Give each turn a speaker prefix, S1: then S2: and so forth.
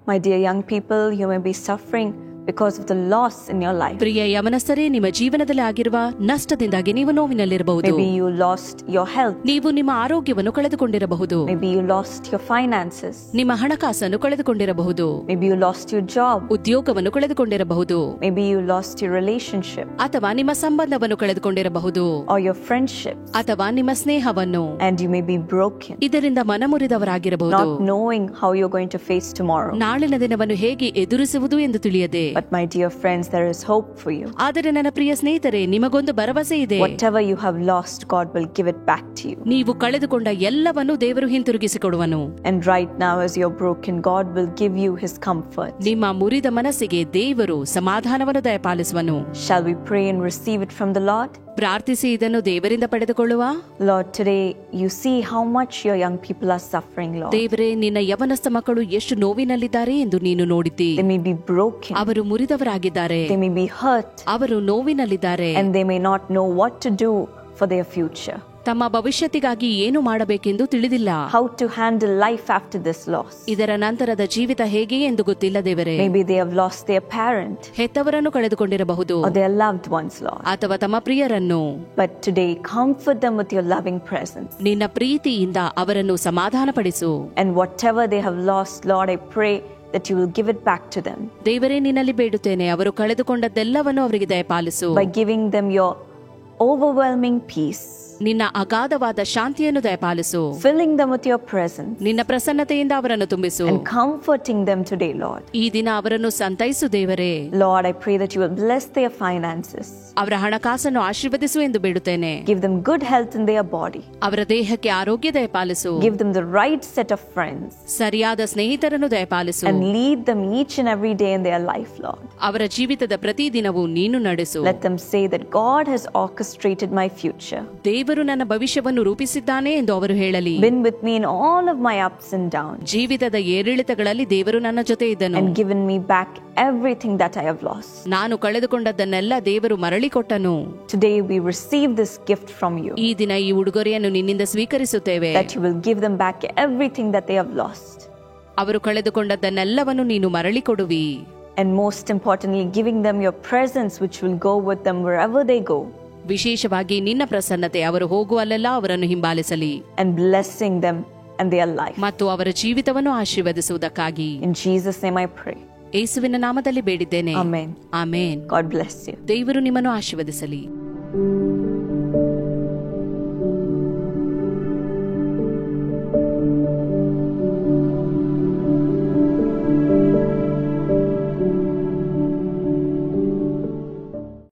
S1: My dear young people, you may be suffering because of the loss in your life.
S2: ಪ್ರಿಯ ಯವನಸ್ಥರೇ, ನಿಮ್ಮ ಜೀವನದಲ್ಲಿ ಆಗಿರುವ ನಷ್ಟದಿಂದಾಗಿ ನೀವು ನೋವಿನಲ್ಲಿರಬಹುದು.
S1: Maybe you lost your health.
S2: ನೀವು ನಿಮ್ಮ ಆರೋಗ್ಯವನ್ನು ಕಳೆದುಕೊಂಡಿರಬಹುದು.
S1: Maybe you lost your finances.
S2: ನಿಮ್ಮ ಹಣಕಾಸನ್ನು ಕಳೆದುಕೊಂಡಿರಬಹುದು.
S1: Maybe you lost your job.
S2: ಉದ್ಯೋಗವನ್ನು ಕಳೆದುಕೊಂಡಿರಬಹುದು.
S1: Maybe you lost your relationship.
S2: ಅಥವಾ ನಿಮ್ಮ ಸಂಬಂಧವನ್ನು ಕಳೆದುಕೊಂಡಿರಬಹುದು.
S1: Or your friendship.
S2: ಅಥವಾ ನಿಮ್ಮ ಸ್ನೇಹವನ್ನು.
S1: And you may be broken.
S2: ಇದರಿಂದ ಮನಮುರಿದವರಾಗಿರಬಹುದು.
S1: Not knowing how you're going to face tomorrow.
S2: ನಾಳಿನ ದಿನವನ್ನು ಹೇಗೆ ಎದುರಿಸುವುದು ಎಂದು ತಿಳಿಯದೆ.
S1: But my dear friends, there is hope for you.
S2: ಆದರೆ ನನ್ನ ಪ್ರಿಯ ಸ್ನೇಹಿತರೆ, ನಿಮಗೊಂದು ಭರವಸೆ ಇದೆ.
S1: Whatever you have lost, God will give it back to you.
S2: ನೀವು ಕಳೆದುಕೊಂಡ ಎಲ್ಲವನ್ನು ದೇವರು ಹಿಂತಿರುಗಿಸಿಕೊಡುವನು.
S1: And right now, as you're broken, God will give you His comfort.
S2: ನಿಮ್ಮ ಮುರಿದ ಮನಸ್ಸಿಗೆ ದೇವರು ಸಮಾಧಾನವನ್ನು ದಯಪಾಲಿಸುವನು.
S1: Shall we pray and receive it from the Lord?
S2: ಪ್ರಾರ್ಥಿಸಿ ಇದನ್ನು ದೇವರಿಂದ ಪಡೆದುಕೊಳ್ಳುವ.
S1: Lord, today you see how much your young people are suffering, Lord.
S2: ದೇವರೇ, ನಿನ್ನ ಯವನಸ್ಥ ಮಕ್ಕಳು ಎಷ್ಟು ನೋವಿನಲ್ಲಿದ್ದಾರೆ ಎಂದು ನೀನು ನೋಡಿದ್ದೀ.
S1: They may be broken.
S2: ಅವರು ಮುರಿದವರಾಗಿದ್ದಾರೆ.
S1: They may be hurt.
S2: ಅವರು ನೋವಿನಲ್ಲಿದ್ದಾರೆ.
S1: And they may not know what to do for their future.
S2: ತಮ್ಮ ಭವಿಷ್ಯತ್ತಿಗಾಗಿ ಏನು ಮಾಡಬೇಕೆಂದು ತಿಳಿದಿಲ್ಲ.
S1: How to handle life after this loss.
S2: ಇದರ ನಂತರದ ಜೀವಿತ ಹೇಗೆ ಎಂದು ಗೊತ್ತಿಲ್ಲ ದೇವರೇ.
S1: Maybe they have lost their parent.
S2: ಹೆತ್ತವರನ್ನು ಕಳೆದುಕೊಂಡಿರಬಹುದು.
S1: Or their loved ones, Lord.
S2: ಅಥವಾ ತಮ್ಮ ಪ್ರಿಯರನ್ನು.
S1: But today comfort them with your loving presence.
S2: ನಿನ್ನ ಪ್ರೀತಿಯಿಂದ ಅವರನ್ನು ಸಮಾಧಾನಪಡಿಸು.
S1: And whatever they have lost, Lord, I pray that you will give it back to them.
S2: ದೇವರೇ, ನಿನ್ನಲ್ಲಿ ಬೇಡುತ್ತೇನೆ, ಅವರು ಕಳೆದುಕೊಂಡದ್ದೆಲ್ಲವನ್ನು ಅವರಿಗೆ ದಯಪಾಲಿಸು.
S1: By giving them your overwhelming peace.
S2: ನಿನ್ನ ಅಗಾಧವಾದ ಶಾಂತಿಯನ್ನು ದಯಪಾಲಿಸು.
S1: Filling them with your presence.
S2: ನಿನ್ನ ಪ್ರಸನ್ನತೆಯಿಂದ ಅವರನ್ನು ತುಂಬಿಸು.
S1: And comforting them today, Lord.
S2: ಈ ದಿನ ಅವರನ್ನು ಸಂತೈಸು ದೇವರೇ.
S1: Lord, I pray that you will bless their finances.
S2: ಅವರ ಹಣಕಾಸನ್ನು ಆಶೀರ್ವದಿಸು ಎಂದು ಬೇಡುತ್ತೇನೆ.
S1: Give them good health in their body.
S2: ಅವರ ದೇಹಕ್ಕೆ ಆರೋಗ್ಯ ದಯಪಾಲಿಸು.
S1: Give them the right set of friends.
S2: ಸರಿಯಾದ ಸ್ನೇಹಿತರನ್ನು ದಯಪಾಲಿಸು.
S1: And lead them each and every day in their life, Lord.
S2: ಅವರ ಜೀವಿತದ ಪ್ರತಿ ದಿನವೂ ನೀನು ನಡೆಸು.
S1: Let them say that God has orchestrated my future.
S2: ದೇವರು ನನ್ನ ಭವಿಷ್ಯವನ್ನು ರೂಪಿಸಿದ್ದಾನೆ ಎಂದು ಅವರು ಹೇಳಲಿ.
S1: Been with me in all of my ups and downs.
S2: ಜೀವಿತದ ಏರಿಳಿತಗಳಲ್ಲಿ ದೇವರು ನನ್ನ ಜೊತೆ ಇದ್ದನು.
S1: And given me back everything that I have lost.
S2: ನಾನು ಕಳೆದುಕೊಂಡದ್ದನ್ನೆಲ್ಲ ದೇವರು ಮರಳಿ ಕೊಟ್ಟನು.
S1: Today we receive this gift from you.
S2: ಈ ದಿನ ಈ ಉಡುಗೊರೆಯನ್ನು ನಿನ್ನಿಂದ ಸ್ವೀಕರಿಸುತ್ತೇವೆ.
S1: That you will give them back everything that they have lost.
S2: ಅವರು ಕಳೆದುಕೊಂಡದ್ದನ್ನೆಲ್ಲವನ್ನು ನೀನು ಮರಳಿ ಕೊಡುವಿ.
S1: And most importantly, giving them your presence which will go with them wherever they go.
S2: ವಿಶೇಷವಾಗಿ ನಿನ್ನ ಪ್ರಸನ್ನತೆ ಅವರು ಹೋಗುವಲ್ಲೆಲ್ಲ ಅವರನ್ನು ಹಿಂಬಾಲಿಸಲಿ.
S1: And blessing them and their life.
S2: ಮತ್ತು ಅವರ ಜೀವಿತವನ್ನು ಆಶೀರ್ವದಿಸುವುದಕ್ಕಾಗಿ
S1: In Jesus' name I pray.
S2: ಯೇಸುವಿನ ನಾಮದಲ್ಲಿ ಬೇಡಿದ್ದೇನೆ.
S1: Amen.
S2: Amen.
S1: God bless you.
S2: ದೇವರು ನಿಮ್ಮನ್ನು ಆಶೀರ್ವದಿಸಲಿ.